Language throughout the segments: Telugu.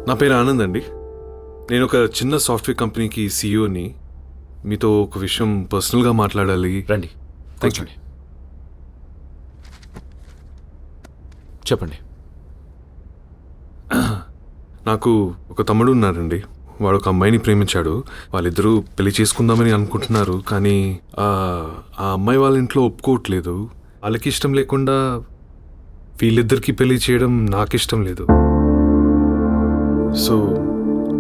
నా పేరు ఆనంద్ అండి. నేను ఒక చిన్న సాఫ్ట్వేర్ కంపెనీకి సీఈఓని. మీతో ఒక విషయం పర్సనల్గా మాట్లాడాలి. రండి, కూర్చోండి. చెప్పండి. నాకు ఒక తమ్ముడు ఉన్నారండి. వాడు ఒక అమ్మాయిని ప్రేమించాడు. వాళ్ళిద్దరూ పెళ్లి చేసుకుందామని అనుకుంటున్నారు. కానీ ఆ అమ్మాయి వాళ్ళ ఇంట్లో ఒప్పుకోవట్లేదు. వాళ్ళకి ఇష్టం లేకుండా వీళ్ళిద్దరికి పెళ్లి చేయడం నాకు ఇష్టం లేదు. సో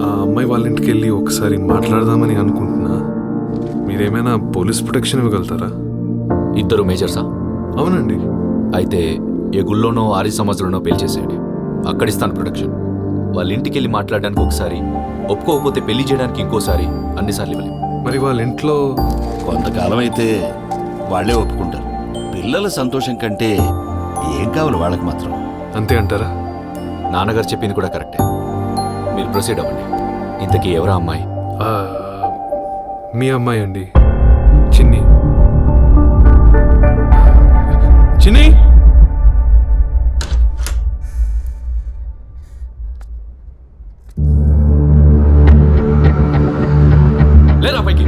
ఆ అమ్మాయి వాళ్ళ ఇంటికి వెళ్ళి ఒకసారి మాట్లాడదామని అనుకుంటున్నా. మీరేమైనా పోలీస్ ప్రొటెక్షన్ ఇవ్వగలుగుతారా? ఇద్దరు మేజర్సా? అవునండి. అయితే ఏ గుళ్ళోనో ఆర్య సమాజంలోనో పెళ్లి చేసేయండి, అక్కడిస్తాను ప్రొటెక్షన్. వాళ్ళ ఇంటికి వెళ్ళి మాట్లాడడానికి ఒకసారి, ఒప్పుకోకపోతే పెళ్లి చేయడానికి ఇంకోసారి, అన్నిసార్లు ఇవ్వలేము. మరి వాళ్ళ ఇంట్లో కొంతకాలం అయితే వాళ్లే ఒప్పుకుంటారు. పిల్లల సంతోషం కంటే ఏం కావాలి వాళ్ళకి మాత్రం. అంతే అంటారా? నాన్నగారు చెప్పింది కూడా కరెక్టే. మీరు ప్రొసీడ్ అవ్వండి. ఇంతకీ ఎవరా అమ్మాయి? ఆ, మీ అమ్మాయి అండి, చిన్ని. చిన్ని, లేరా పైకి.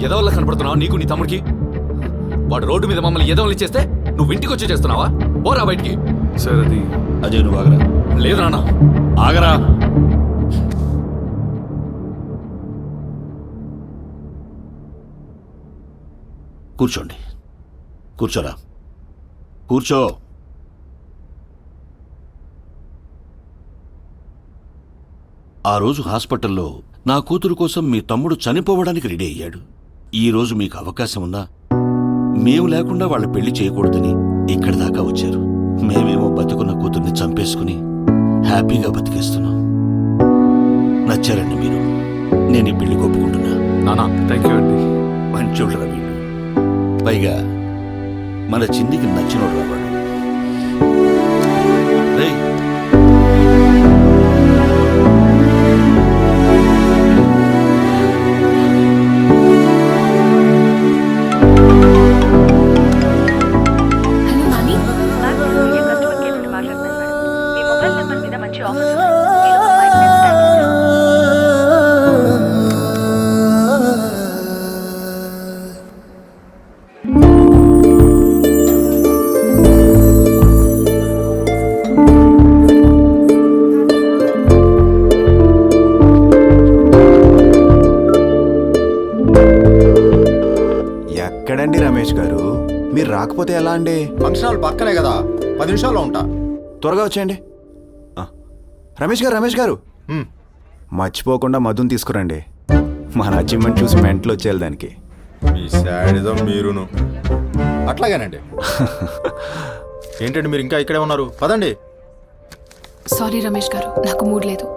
ఎదవల్ల కనపడుతున్నావా నీకు నీ తమ్ముడికి? వాడు రోడ్డు మీద మమ్మల్ని ఎదవల్ని చేస్తే నువ్వు ఇంటికి వచ్చి చేస్తున్నావా? పోరా బయటికి. సార్ అది అజయ్, నువ్వు ఆగరా. లేదు నాన్న, ఆగరా. కూర్చోండి. కూర్చోరా, కూర్చో. ఆ రోజు హాస్పిటల్లో నా కూతురు కోసం మీ తమ్ముడు చనిపోవడానికి రెడీ అయ్యాడు. ఈ రోజు మీకు అవకాశం ఉందా? మేము లేకుండా వాళ్ళ పెళ్లి చేయకూడదని ఇక్కడి దాకా వచ్చారు. మేమేమో బతుకున్న కూతుర్ని చంపేసుకుని హ్యాపీగా బతికేస్తున్నాం. నచ్చారండి మీరు. నేను ఈ పెళ్లికి ఒప్పుకుంటున్నా. నానా థ్యాంక్ యూ అండి. మంచోళ్ళరా వీళ్ళు. పైగా మన చిన్నికి నచ్చినోడు రావాడు. రేయ్, ఎక్కడండి రమేష్ గారు? మీరు రాకపోతే ఎలా అండి? ఫంక్షన్ హాల్ పక్కనే కదా, 10 నిమిషాల్లో ఉంటా. త్వరగా వచ్చేయండి. రమేష్ గారు మర్చిపోకుండా మధుని తీసుకురండి. మన అచీవ్మెంట్ చూసి మెంట్లో వచ్చేయాలి దానికి. మీ శాడిజం మీరును. అట్లాగేనండి. ఏంటండి మీరు ఇంకా ఇక్కడే ఉన్నారు? పదండి. సారీ రమేష్ గారు, నాకు మూడ్ లేదు.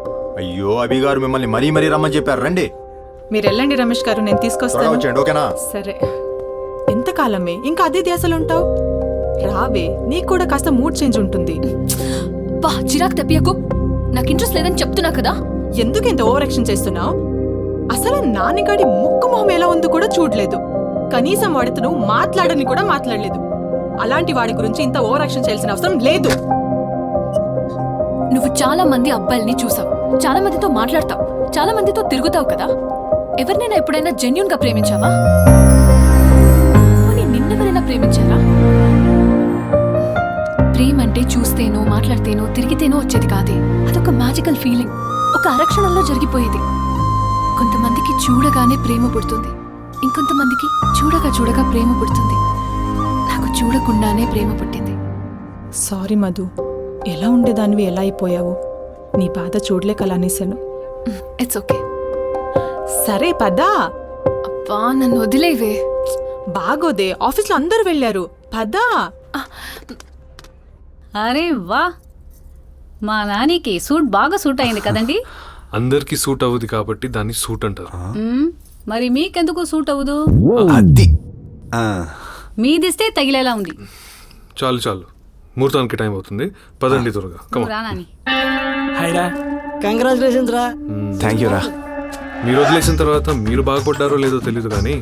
అయ్యో, అభి గారు మిమ్మల్ని మరీ రమ్మని చెప్పారు. రండి. మీరు వెళ్ళండి రమేష్ గారు, నేను తీసుకొస్తాను. వచ్చేయండి, ఓకేనా? సరే. ఎంతకాలమే ఇంకా అదే ధ్యాసలు ఉంటావు? రావే, నీకు కూడా కాస్త మూడ్ చేంజ్ ఉంటుంది. బా చిరాకు తెప్పియకు, నాకు ఇంట్రెస్ట్ లేదని చెప్తున్నా కదా. ఎందుకు ఇంత ఓవర్ యాక్షన్ చేస్తున్నావు? అసలు నాన్నగాడి ముక్కు మొహం ఎలా ఉందో కూడా చూడలేదు. కనీసం వాడితో నువ్వు మాట్లాడని కూడా మాట్లాడలేదు. అలాంటి వాడి గురించి ఇంత ఓవర్ యాక్షన్ చేయాల్సిన అవసరం లేదు. నువ్వు చాలా మంది అబ్బాయిల్ని చూసావు, చాలా మందితో మాట్లాడతావు, చాలా మందితో తిరుగుతావు కదా. ఎవరినైనా ఎప్పుడైనా జెన్యూన్ గా ప్రేమించావా? నిన్నెవరైనా ప్రేమించారా? ప్రేమ అంటే చూస్తేనో, మాట్లాడితేనో, తిరిగితేనో వచ్చేది కాదే. అదొక మ్యాజికల్ ఫీలింగ్, ఒక అరక్షణంలో జరిగిపోయేది. కొంతమందికి చూడగానే ప్రేమ పుడుతుంది, ఇంకొంతమందికి చూడగా ప్రేమ పుడుతుంది. నాకు చూడకుండానే ప్రేమ పుట్టింది. సారీ మధు, ఎలా ఉండేదానివి ఎలా అయిపోయావు? నీ బాధ చూడలేక అలా అనేసాను. It's okay. సరే పదా. అబ్బా నన్ను వదిలేవే. బాగోదే, ఆఫీస్లో అందరూ వెళ్ళారు. పదా. అరే వా, మా నానికి సూట్ బాగా సూట్ అయింది కదండి. అందరికి సూట్ అవ్వదు కాబట్టి దాన్ని సూట్ అంటారు. మరి మీకెందుకు సూట్ అవ్వదు? అది మీదిస్తే తగిలేలా ఉంది. చాలు, ముహూర్తానికి టైం అవుతుంది. పదండి త్వరగా. రానాని. కంగ్రాచులేషన్స్ రా. థ్యాంక్ యూ రా. మీరు వదిలేసిన తర్వాత మీరు బాగుపడ్డారో లేదో తెలీదు కానీ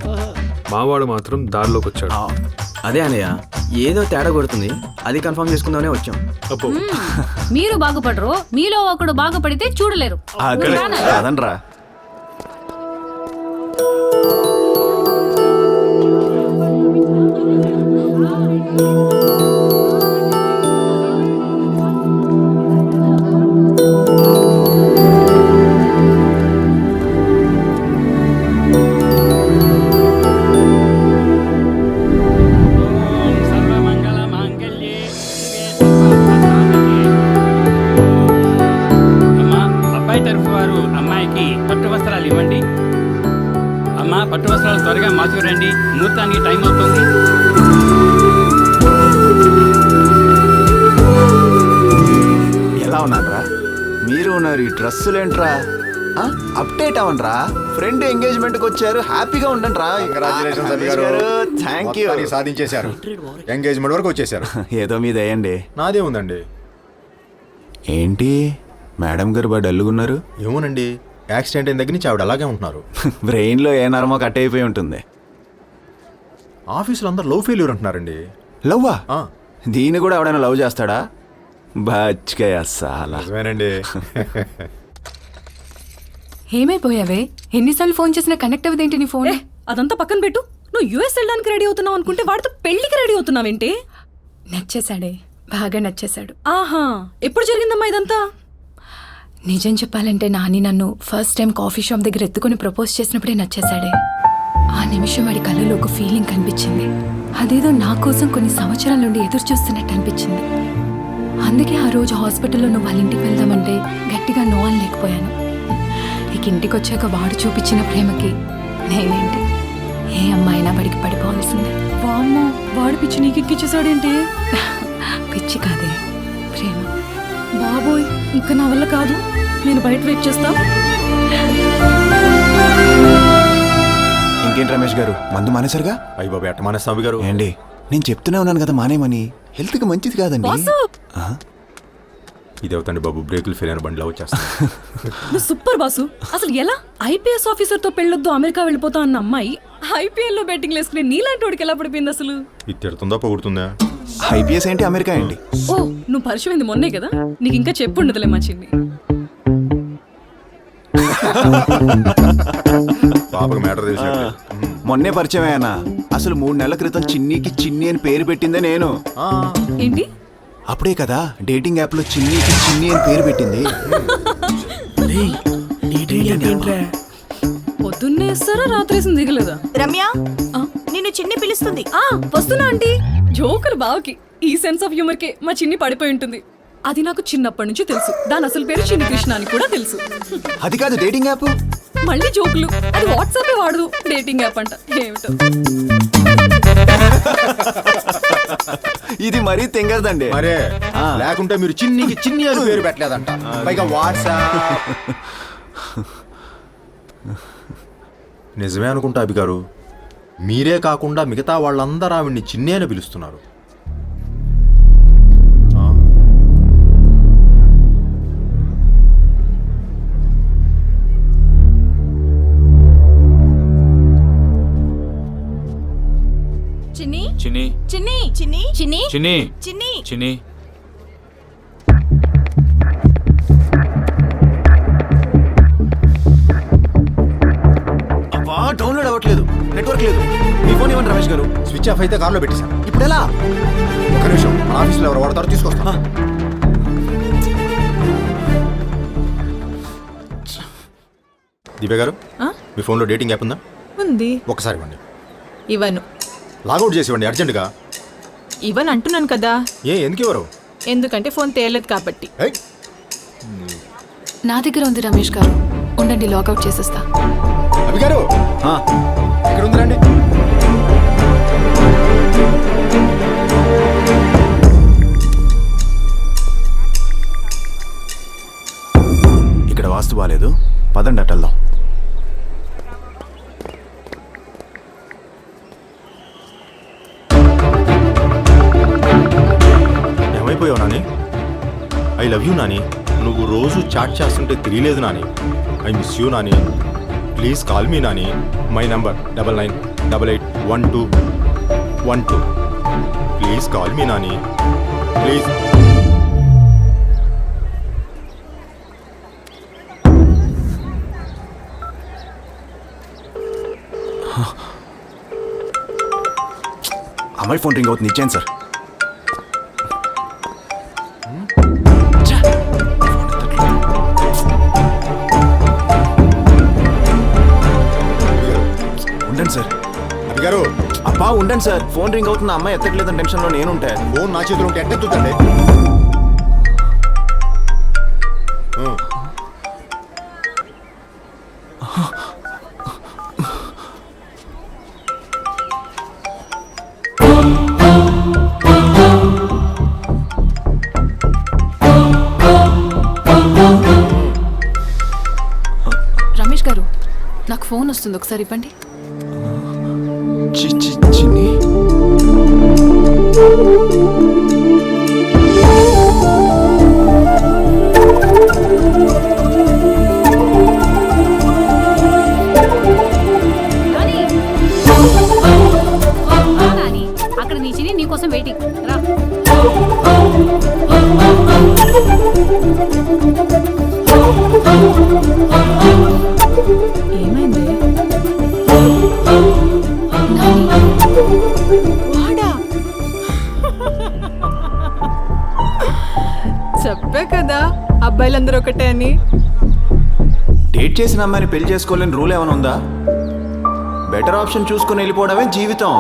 మావాడు మాత్రం దారిలోకి వచ్చాడు. అదే అన్నయ్య, ఏదో తేడా కొడుతుంది, అది కన్ఫర్మ్ చేసుకుందామనే వచ్చాం. అప్పో మీరు బాగుపడరు, మీలో ఒకడు బాగుపడితే చూడలేరు. అక్కడ నువ్వు రానా? కాదనరా. అమ్మా, అబ్బాయి తరఫు వారు అమ్మాయికి పట్టు వస్త్రాలు ఇవ్వండి. అమ్మా, పట్టు వస్త్రాలు త్వరగా మార్చుకురండి, ముహూర్తానికి టైం అవుతుంది. ఎలా ఉన్నారా? మీరు ఉన్నారు, ఈ డ్రెస్సులేంట్రా? అప్డేట్ అవ్వండిరా. ఫ్రెండ్ ఎంగేజ్మెంట్కి వచ్చారు, హ్యాపీగా ఉండండి రా. కంగ్రాచులేషన్స్ అభి గారు. Thank you. మొత్తానికి సాధించేశారు. ఎంగేజ్మెంట్ వరకు వచ్చేసారు. ఏదో మీద అయ్యండి. నాదే ఉందండి. ఏంటి మేడం గారు బాగా డల్లుగున్నారు? ఏమోనండి, యాక్సిడెంట్ అయిన దగ్గర నుంచి ఆవిడ అలాగే ఉంటున్నారు. బ్రెయిన్లో ఏ నరమో కట్ అయిపోయి ఉంటుంది. ఆఫీసులో అందరు లవ్ ఫెయిల్యూర్ అంటున్నారండి. లవ్వా? ఆ, దీన్ని కూడా ఎవడైనా లవ్ చేస్తాడా? బచ్కాయ సాలా. నిజమేనండి. ఏమైపోయావే? ఎన్నిసార్లు ఫోన్ చేసినా కనెక్ట్ అవ్వదేంటి నీ ఫోన్? అదంతా పక్కన పెట్టు. నువ్వు యుఎస్ వెళ్ళడానికి రెడీ అవుతున్నావు అనుకుంటే వాడితో పెళ్లికి రెడీ అవుతున్నావేంటి? నచ్చేశాడే, బాగా నచ్చేశాడు. ఆహా, ఎప్పుడు జరిగిందమ్మా ఇదంతా? నిజం చెప్పాలంటే నాని నన్ను ఫస్ట్ టైం కాఫీ షాప్ దగ్గర ఎత్తుకొని ప్రపోజ్ చేసినప్పుడే నచ్చేశాడే. ఆ నిమిషం వాడి కళ్ళలో ఒక ఫీలింగ్ కనిపించింది. అదేదో నా కోసం కొన్ని సంవత్సరాల నుండి ఎదురు చూస్తున్నట్టు అనిపించింది. అందుకే ఆ రోజు హాస్పిటల్లో నువ్వు వాళ్ళ ఇంటికి వెళ్దామంటే గట్టిగా నో అని లేకపోయాను. ఇక ఇంటికి వచ్చాక వాడు చూపించిన ప్రేమకి నేనేంటి, ఏ అమ్మాయినా వాడికి పడిపోవాల్సిందే. వామ్మో, వాడి పిచ్చి నీకు ఎక్కిచ్చేసాడేంటి? పిచ్చి కాదే, ప్రేమ. బాబోయ్, ఇంకా నా వల్ల కాదు. నేను బయట వెయిట్ చేస్తా. ఇంకేంటి రమేష్ గారు, మందు మానేసరిగా? అయ్యి బాబు, ఎట్ట మానేస్తాం అభి గారు? ఏంటి, నేను చెప్తూనే ఉన్నాను కదా మానేమని. హెల్త్కి మంచిది కాదండి. బాసు! ఆ? ఇది అవుతండి బాబు, బ్రేకులు ఫెయిల్ అయిన బండిలో వచ్చేస్తా. నువ్వు సూపర్ బాసు. అసలు ఎలా ఐపీఎస్ ఆఫీసర్ తో పెళ్ళొద్దు అమెరికా వెళ్ళిపోతా అన్న అమ్మాయి ఐపీఎల్ లో బెట్టింగ్ వేసుకుని నీలాంటి వాడికి ఎలా పడిపోయింది అసలు? ఇది తిడుతుందా పొగుడుతుందా? ఐపీఎస్ ఏంటి, అమెరికా ఏంటి? ఓ, నువ్వు పరిచయమైంది మొన్నే కదా, నీకు ఇంకా చెప్పుండదులే మా చిన్ని. పాపకు మ్యాటర్ తెలిసినట్లే. మొన్నే పరిచయం అయ్యానా? అసలు 3 నెలల క్రితం చిన్నీకి చిన్ని అని పేరు పెట్టిందే నేను. ఏంటి? అప్పుడే కదా డేటింగ్ యాప్ లో చిన్నీకి చిన్ని అని పేరు పెట్టింది. పొద్దున్నే వేస్తారా, రాత్రి వేసింది దిగలేదా? రమ్య, నిన్ను చిన్ని పిలుస్తుంది. వస్తున్నా ఆంటీ. జోకులు బావకి. ఈ సెన్స్ ఆఫ్ హ్యూమర్ కే మా చిన్ని పడిపోయి ఉంటుంది. అది నాకు చిన్నప్పటి నుంచి తెలుసు. దాని అసలు పేరు చిన్ని కృష్ణ అని కూడా తెలుసు. అది కాదు డేటింగ్ యాప్. మళ్ళీ జోకులు. అది వాట్సాప్ వాడదు, డేటింగ్ యాప్ అంట. ఏమిటో ఇది మరీ తెంగదండి. మరే లేకుంటే మీరు చిన్నికి చిన్ని అని పేరు పెట్టలేదంట, పైగా వాట్సాప్. నిజమే అనుకుంటా అభి గారు, మీరే కాకుండా మిగతా వాళ్ళందరూ ఆవిడ్ని చిన్ని అని పిలుస్తున్నారు. చిన్ని చిన్ని చిన్ని చిన్ని చిన్ని చిన్ని చిన్ని చిన్ని అబ్బా, డౌన్లోడ్ అవ్వట్లేదు, నెట్వర్క్ లేదు. మీ ఫోన్ ఇవ్వండి రమేష్ గారు. స్విచ్ ఆఫ్ అయితే కార్లో పెట్టేశాను. ఇప్పుడు ఎలా? ఒక నిమిషం, మన ఆఫీస్లో ఎవరు వాడతారో తీసుకొస్తా. దివ్య గారు, మీ ఫోన్లో డేటింగ్ యాప్ ఉందా? ఉంది. ఒకసారి ఇవ్వండి. ఇవ్వను. లాగౌట్ చేసి ఇవ్వండి అర్జెంటుగా. ఇవ్వను అంటున్నాను కదా. ఎందుకు ఎవరు? ఎందుకంటే ఫోన్ తేలేదు కాబట్టి. నా దగ్గర ఉంది రమేష్ గారు, ఉండండి లాగౌట్ చేసేస్తా. అభి గారు ఇక్కడ ఉందిరండి. ఇక్కడ వాస్తు బాగాలేదు, పదండి అట్టెళ్దాం. ఏమైపోయావు Nani? I love you Nani. నువ్వు రోజు చాట్ చేస్తుంటే తెలియలేదు Nani. I miss you Nani. Please call me Nani. My number 99881212. Please call me Nani, please. అమ్మాయి ఫోన్ రింగ్ అవుతుంది, ఇచ్చాను సార్. ఉండండి సార్. అభి గారు, అబ్బా ఉండండి సార్, ఫోన్ రింగ్ అవుతుంది, అమ్మాయి ఎత్తట్లేదని టెన్షన్లో నేను ఉంటా. ఫోన్ నా చేతిలో ఉంటే ఎట్టెత్తుతండి. రమేష్ గారు, నాకు ఫోన్ వస్తుంది, ఒకసారి ఇవ్వండి. చిన్ని నాని! నాని, అక్కడ నీ చిన్ని నీకోసం వెయిటింగ్ రా. ఏమైంది? వాడా? చెప్పే కదా అబ్బాయిలందరూ ఒకటే అని. డేట్ చేసిన అమ్మాయిని పెళ్లి చేసుకోలేని రూల్ ఏమైనా ఉందా? బెటర్ ఆప్షన్ చూసుకొని వెళ్ళిపోవడమే జీవితం.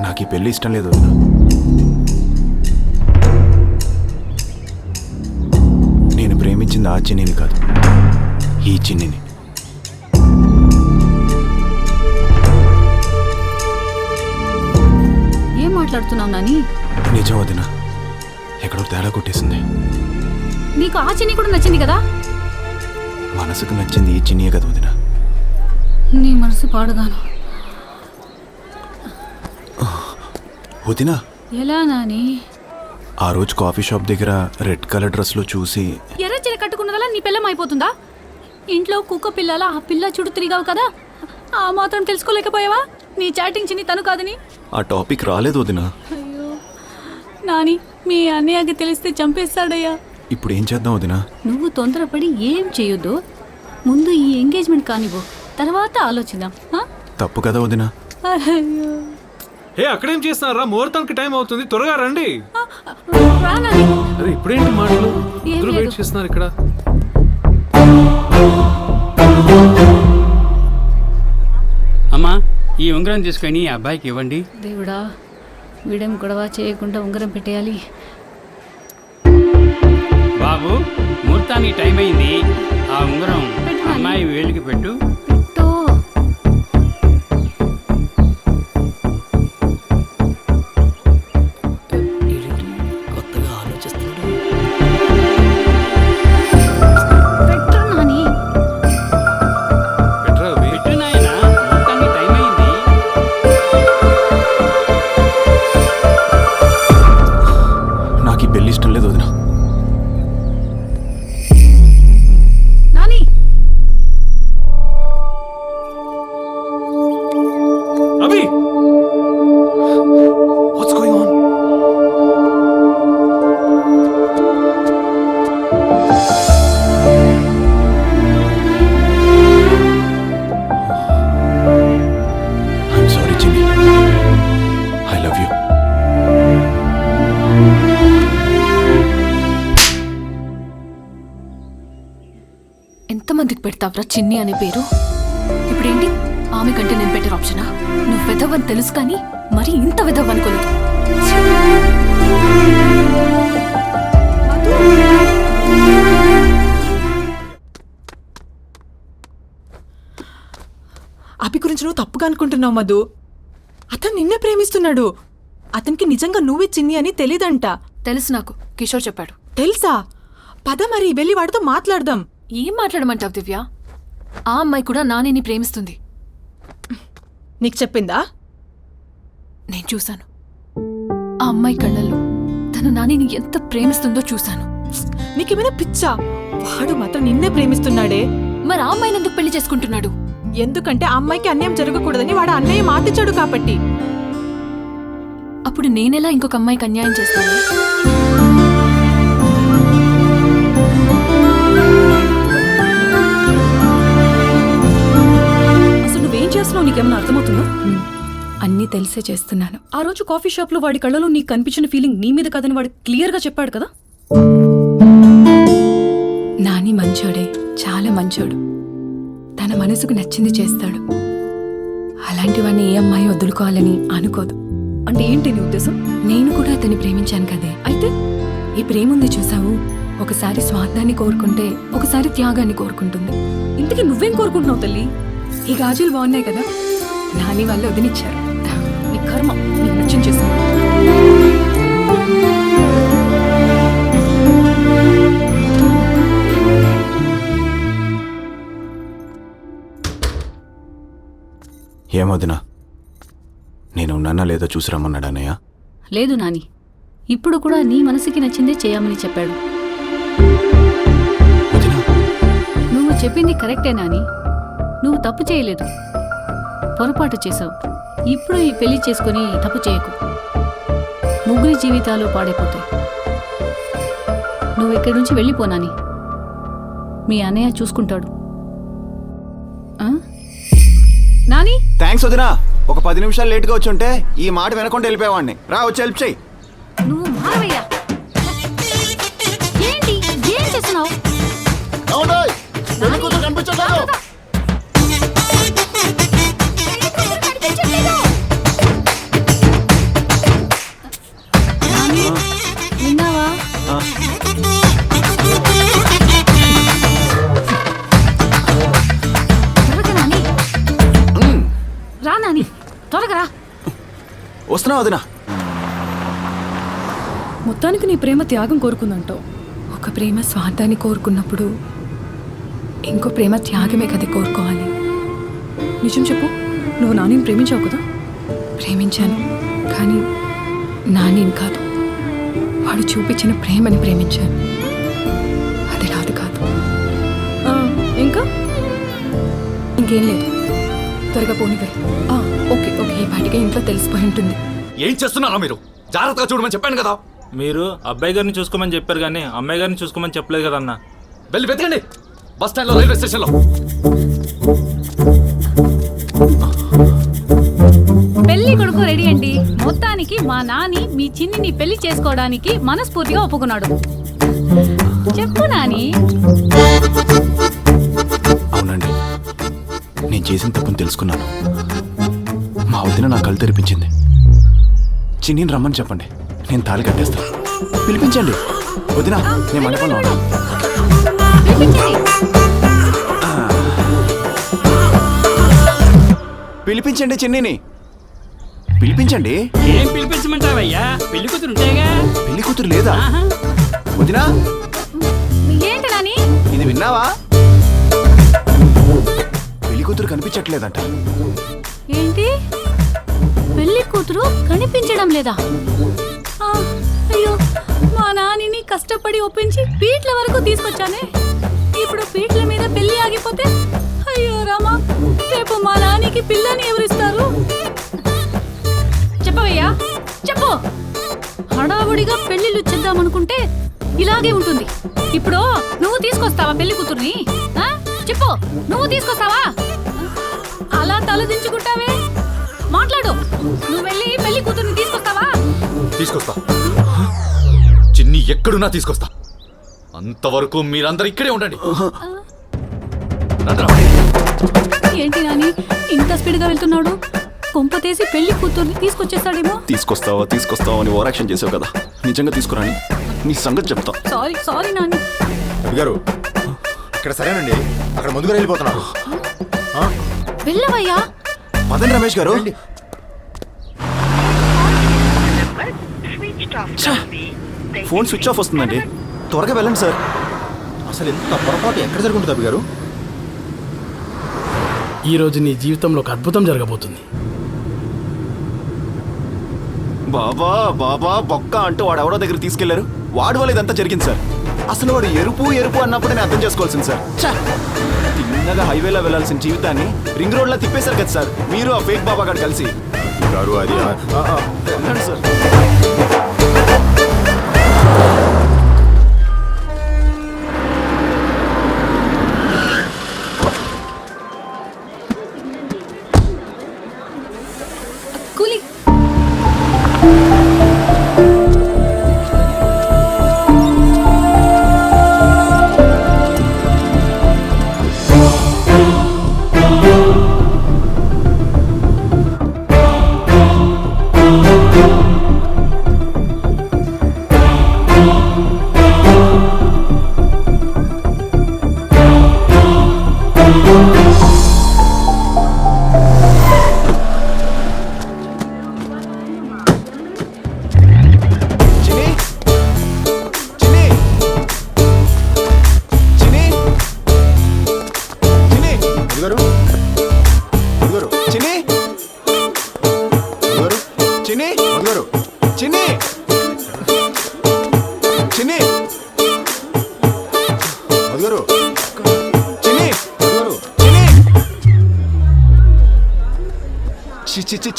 నాకు ఈ పెళ్లి ఇష్టం లేదు. నేను ప్రేమించింది ఆ చిన్నిని కాదు, ఈ చిన్నిని. ఏం మాట్లాడుతున్నావు నాని? నిజం వదిన, ఎక్కడో తేడా కొట్టేసింది. నీకు ఆ చిన్ని కూడా నచ్చింది కదా? మనసుకు నచ్చింది ఈ చిన్నియే కదా వదిన. నీ మనసు పాడుగాను. వదిన, ఎలా నాని? ఆ రోజు కాఫీ షాప్ దగ్గర రెడ్ కలర్ డ్రెస్లో చూసి ఎర్ర చీర కట్టుకున్నదలా నీ పిల్లం అయిపోతుందా? ఇంట్లో కుక్క పిల్లలా ఆ పిల్ల చుట్టూ తిరిగావు కదా, ఆ మాత్రం తెలుసుకోలేకపోయావా నీ చాటింగ్ చిన్ని తను కాదని? ఆ టాపిక్ రాలేదు వదిన. అయ్యో నాని, మీ అన్నయ్యకి తెలిస్తే చంపేస్తాడయ్యా. ఇప్పుడు ఏం చేద్దాం వదిన? నువ్వు తొందరపడి ఏం చేయొద్దు, ముందు ఈ ఎంగేజ్మెంట్ కానివ్వు, తర్వాత ఆలోచిద్దాం. తప్పు కదా వదిన. అయ్యో ఏ అక్కడేం చేస్తున్నారా? ముహూర్తానికి టైం అవుతుంది, త్వరగా రండి. రా నాని. అరే ఇప్పుడేంటి మాటలు? ఏం ఇద్దరు లేదు. వెయిట్ చేస్తున్నారు ఇక్కడ. అమ్మా, ఈ ఉంగరం తీసుకొని ఈ అబ్బాయికి ఇవ్వండి. దేవుడా, వీడేం గొడవ చేయకుండా ఉంగరం పెట్టేయాలి. బాబు, ముహూర్తానికి టైం అయింది, ఆ ఉంగరం పెట్టు నాని. అమ్మాయి వేలికి పెట్టు. పెట్టు. పెట్టు నాని. ఎట్రా అవి? పెట్టు నాయనా, ముహూర్తానికి టైం అయింది. నాకు ఈ పెళ్లి ఇష్టం లేదు వదిన. నాని, అభి! What's going on? I'm sorry, Jimmy. I love you. ఎంతమందికి పెడతావురా చిన్ని అనే పేరు? ఇప్పుడేంటి, ఆమె కంటే నేను బెటర్ ఆప్షనా? నువ్వు వెదవని తెలుసు కానీ మరి ఇంత వెదవ్ అనుకోలేదు. అభి గురించి నువ్వు తప్పుగా అనుకుంటున్నావు మధు. అతను నిన్నే ప్రేమిస్తున్నాడు. అతనికి నిజంగా నువ్వే చిన్ని అని తెలీదంట. తెలుసు నాకు, కిషోర్ చెప్పాడు. తెలుసా? పద మరి వెళ్ళి వాడితో మాట్లాడదాం. ఏం మాట్లాడమంటావు దివ్య? ఆ అమ్మాయి కూడా నానిని ప్రేమిస్తుంది. నీకు చెప్పిందా? నేను చూశాను. ఆ అమ్మాయి కళ్ళల్లో తన నానిని ఎంత ప్రేమిస్తుందో చూశాను. నీకేమైనా పిచ్చా? వాడు మాత్రం నిన్నే ప్రేమిస్తున్నాడే. మరి ఆ అమ్మాయిని ఎందుకు పెళ్లి చేసుకుంటున్నాడు? ఎందుకంటే ఆ అమ్మాయికి అన్యాయం జరగకూడదని వాడు అన్నయ్య మాటిచ్చాడు కాబట్టి. అప్పుడు నేనెలా ఇంకొక అమ్మాయికి అన్యాయం చేస్తాను? అసలు నువ్వేం చేస్తున్నావు నీకేమన్నా అర్థమవుతుందా? అన్నీ తెలిసే చేస్తున్నాను. ఆ రోజు కాఫీ షాప్ లో వాడి కళ్ళలో నీకు కనిపించిన ఫీలింగ్ నీ మీద కదని వాడు క్లియర్ గా చెప్పాడు కదా. నాని మంచోడే, చాలా మంచోడు. తన మనసుకు నచ్చింది చేస్తాడు. అలాంటి వాడిని ఏ అమ్మాయి వదులుకోవాలని అనుకోదు. అంటే ఏంటి నీ ఉద్దేశం? నేను కూడా అతన్ని ప్రేమించాను కదే. అయితే ఈ ప్రేమ ఉంది చూసావు, ఒకసారి స్వార్థాన్ని కోరుకుంటే ఒకసారి త్యాగాన్ని కోరుకుంటుంది. ఇంతకీ నువ్వేం కోరుకుంటున్నావు తల్లి? ఈ గాజులు బాగున్నాయి కదా, నాని వాళ్ళు వదిలిచ్చారు. నీ కర్మ, నీకు నచ్చింది చేసావు. ఏమొదినా, నేను ఉన్నానా లేదా చూసి రమ్మన్నాడు అన్నయ్య. లేదు నాని, ఇప్పుడు కూడా నీ మనసుకి నచ్చిందే చేయమని చెప్పాడు. వదినా, నువ్వు చెప్పింది కరెక్టే నాని. నువ్వు తప్పు చేయలేదు, పొరపాటు చేసావు. ఇప్పుడు ఈ పెళ్లి చేసుకుని తప్పు చేయకు. ముగ్గురి జీవితాలు పాడైపోతాయి. నువ్వు ఇక్కడి నుంచి వెళ్ళిపోనాని, మీ అన్నయ్య చూసుకుంటాడు. ఆ? నాని, థ్యాంక్స్ వదినా. ఒక 10 నిమిషాలు లేట్గా వచ్చి ఉంటే ఈ మాట వినకుండా వెళ్ళిపోయేవాడిని. రా, వచ్చి హెల్ప్ చేయి. నువ్వు మారవయ్యా. ఏంటి ఏం చేస్తున్నావు? విన్నావా? త్వరగా నాని, రా నాని, త్వరగా రా. వస్తున్నా వదినా. మొత్తానికి నీ ప్రేమ త్యాగం కోరుకుందంటావు. ఒక ప్రేమ స్వార్థాన్ని కోరుకున్నప్పుడు ఇంకో ప్రేమ త్యాగమే కదా కోరుకోవాలి. నిజం చెప్పు, నువ్వు నానిని ప్రేమించావు కదా? ప్రేమించాను, కానీ నానిని కాదు, వాడు చూపించిన ప్రేమని ప్రేమించాను. అది రాదు కాదు. ఇంకా ఇంకేం లేదు, త్వరగా పోనివ్వరు. ఓకే ఓకే, ఈ పాటికే ఇంట్లో తెలిసిపోయి ఉంటుంది. ఏం చేస్తున్నారా మీరు? జాగ్రత్తగా చూడమని చెప్పాను కదా. మీరు అబ్బాయి గారిని చూసుకోమని చెప్పారు కానీ అమ్మాయి గారిని చూసుకోమని చెప్పలేదు కదా అన్న. వెళ్ళి వెతకండి, బస్ స్టాండ్లో, రైల్వే స్టేషన్లో. పెళ్లి కొడుకు రెడీ అండి. మొత్తానికి మా నాని మీ చిన్నిని పెళ్లి చేసుకోవడానికి మనస్ఫూర్తిగా ఒప్పుకున్నాడు. చెప్పు నాని. అవునండి, నేను చేసిన తప్పుని తెలుసుకున్నాను. మా వదిన నా కళ్ళు తెరిపించింది. చిన్నీని రమ్మని చెప్పండి, నేను తాళి కట్టేస్తాను. పిలిపించండి వదినా, నేను మండపంలో ఉన్నా. పిలిపించండి చిన్నీని, పిలిపించండి. ఏం పిలిపించమంటావయ్యా? పెళ్లి కూతురు ఉంటేగా. పెళ్లి కూతురు లేదా? వదినా, ఏంటి నాని? ఇది విన్నావా? పెళ్లి కూతురు కనిపించట్లేదంట. ఏంటి, పెళ్లి కూతురు కనిపించడం లేదా? అయ్యో, మా నానిని కష్టపడి ఒప్పించి పీట్ల వరకు తీసుకొచ్చానే. ఇప్పుడు పీట్ల మీద పెళ్లి ఆగిపోతే అయ్యో రామా, రేపు మా నానికి పిల్లని ఎవరిస్తారు? చెప్పవయ్యా, చెప్పు. హడావుడిగా పెళ్లిళ్ళు చేద్దామనుకుంటే ఇలాగే ఉంటుంది. ఇప్పుడు నువ్వు తీసుకొస్తావా పెళ్లి కూతుర్ని? చెప్పు, నువ్వు తీసుకొస్తావా? అలా తలదించుకుంటావే, మాట్లాడు. నువ్వు వెళ్ళి పెళ్లి కూతుర్ని తీసుకొస్తావా? తీసుకొస్తా, చిన్ని ఎక్కడున్నా తీసుకొస్తా. అంతవరకు మీరందరూ ఇక్కడే ఉండండి. ఏంటి నాని ఇంత స్పీడ్ గా వెళ్తున్నాడు? కొంపతేసి పెళ్లి కూతుర్ని తీసుకొచ్చేస్తాడేమో. తీసుకొస్తావా అని ఓవరాక్షన్ చేసావు కదా, నిజంగా తీసుకురాని నీ సంగతి చెప్తా. Sorry sorry Nani. గారు ఇక్కడ సరేనండి, అక్కడ ముందుగా వెళ్ళిపోతున్నారు. వెళ్ళవయ్యా. పదండి రమేష్ గారు. ఫోన్ స్విచ్ ఆఫ్ వస్తుందండి, త్వరగా వెళ్ళండి సార్. అసలు ఎంత పొరపాటు ఎక్కడ జరుగుతుంది అబ్బి గారు? ఈరోజు నీ జీవితంలో ఒక అద్భుతం జరగబోతుంది. బాబా బాబా బొక్క అంటూ వాడు ఎవరో దగ్గర తీసుకెళ్లారు. వాడు వల్ల ఇదంతా జరిగింది సార్. అసలు వాడు ఎరుపు ఎరుపు అన్నప్పుడు నేను అర్థం చేసుకోవాల్సింది సార్. తిన్నగా హైవేలో వెళ్లాల్సిన జీవితాన్ని రింగ్ రోడ్లో తిప్పేశారు కదా సార్, మీరు ఆ ఫేక్ బాబా గారు కలిసి. గారు అది సార్ కూలి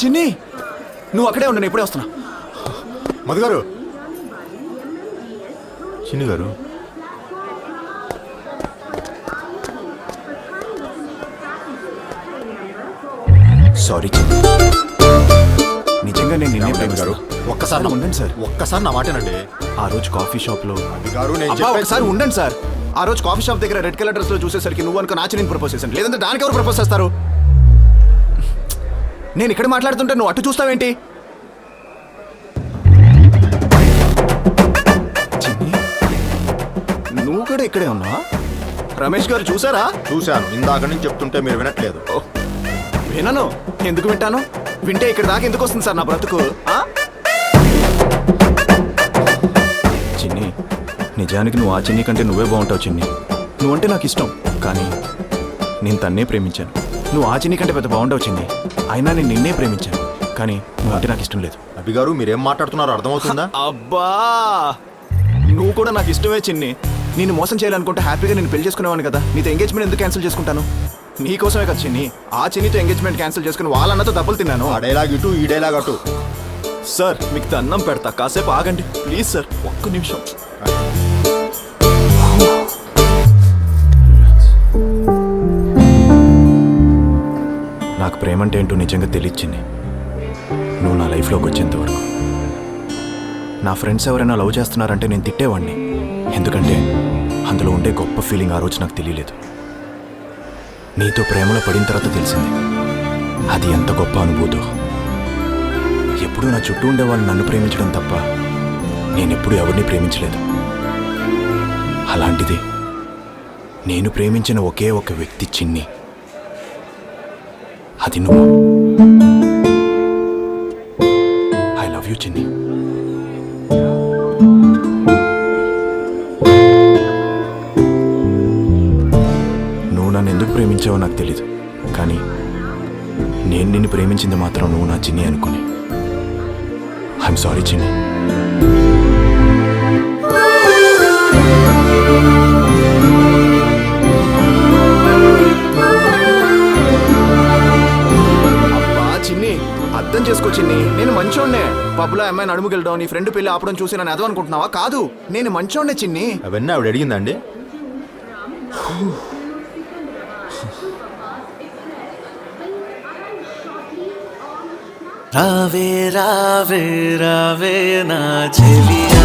చిన్ని నువ్వు అక్కడే ఉండు, నేను ఇప్పుడే వస్తున్నా. మధు గారు, చిన్ని గారు, సారీ చిన్ని, నిజంగా నేను నిన్నే ప్రేమిస్తాను. ఒక్కసారి ఉండండి సార్, ఒక్కసారి నా మాటేనండి. ఆ రోజు కాఫీ షాప్ లో గారు ఒకసారి ఉండండి సార్. ఆ రోజు కాఫీ షాప్ దగ్గర రెడ్ కలర్ డ్రెస్ లో చూసేసరికి నువ్వు అనుకో నాచి నేను ప్రపోజ్ చేశాను. లేదంటే దానికి ఎవరు ప్రపోజ్ చేస్తారు? నేను ఇక్కడ మాట్లాడుతుంటే నువ్వు అటు చూస్తావేంటి? నువ్వు కూడా ఇక్కడే ఉన్నావా? రమేష్ గారు చూసారా? చూశాను, ఇందాక నుంచి చెప్తుంటే మీరు వినట్లేదు. వినను. ఎందుకు వింటాను? వింటే ఇక్కడ దాకా ఎందుకు వస్తుంది సార్ నా బ్రతుకు? చిన్ని, నిజానికి నువ్వు ఆ చిన్ని కంటే నువ్వే బాగుంటావు చిన్ని. నువ్వంటే నాకు ఇష్టం, కానీ నేను తన్నే ప్రేమించాను. నువ్వు ఆ చిన్ని కంటే పెద్ద బాగుంటావు చిన్ని, అయినా నేను నిన్నే ప్రేమించాను, కానీ నువ్వంటే నాకు ఇష్టం లేదు. అభి గారు, మీరేం మాట్లాడుతున్నారో అర్థమవుతుందా? అబ్బా, నువ్వు కూడా నాకు ఇష్టమే చిన్ని. నేను మోసం చేయాలనుకుంటే హ్యాపీగా నేను పెళ్లి చేసుకునేవాడిని కదా. నీతో ఎంగేజ్మెంట్ ఎందుకు క్యాన్సిల్ చేసుకుంటాను? నీకోసమే కదా చిన్ని ఆ చిన్నితో ఎంగేజ్మెంట్ క్యాన్సిల్ చేసుకుని వాళ్ళన్నతో డబ్బులు తిన్నాను. ఆ డైలాగ్ ఇటు, ఈ డైలాగ్ అటు. సార్, మీకు దండం పెడతా, కాసేపు ఆగండి ప్లీజ్ సార్, ఒక్క నిమిషం. నాకు ప్రేమ అంటే ఏంటో నిజంగా తెలియచ్చింది నువ్వు నా లైఫ్లోకి వచ్చేంతవరకు. నా ఫ్రెండ్స్ ఎవరైనా లవ్ చేస్తున్నారంటే నేను తిట్టేవాడిని, ఎందుకంటే అందులో ఉండే గొప్ప ఫీలింగ్ ఆ రోజు నాకు తెలియలేదు. నీతో ప్రేమలో పడిన తర్వాత తెలిసింది అది ఎంత గొప్ప అనుభూతో. ఎప్పుడూ నా చుట్టూ ఉండే వాళ్ళు నన్ను ప్రేమించడం తప్ప నేనెప్పుడు ఎవరిని ప్రేమించలేదు. అలాంటిది నేను ప్రేమించిన ఒకే ఒక వ్యక్తి చిన్ని, అది నువ్వు. ఐ లవ్ యూ చిన్ని. నువ్వు నన్ను ఎందుకు ప్రేమించావో నాకు తెలీదు, కానీ నేను నిన్ను ప్రేమించింది మాత్రం నువ్వు నా చిన్ని అనుకుని. ఐఎమ్ సారీ చిన్ని. అబ్బా చిన్ని, అర్థం చేసుకో చిన్ని, నేను మంచోడ్నే. పబ్లో అమ్మాయిని అడుగుకెళ్ళడం, నీ ఫ్రెండ్ పెళ్లి ఆపడం చూసి నన్ను ఎదో అనుకుంటున్నావా? కాదు, నేను మంచోడ్నే చిన్ని. అవన్నీ ఆవిడ అడిగిందండి. రావే రావే రావే నా చెలియా.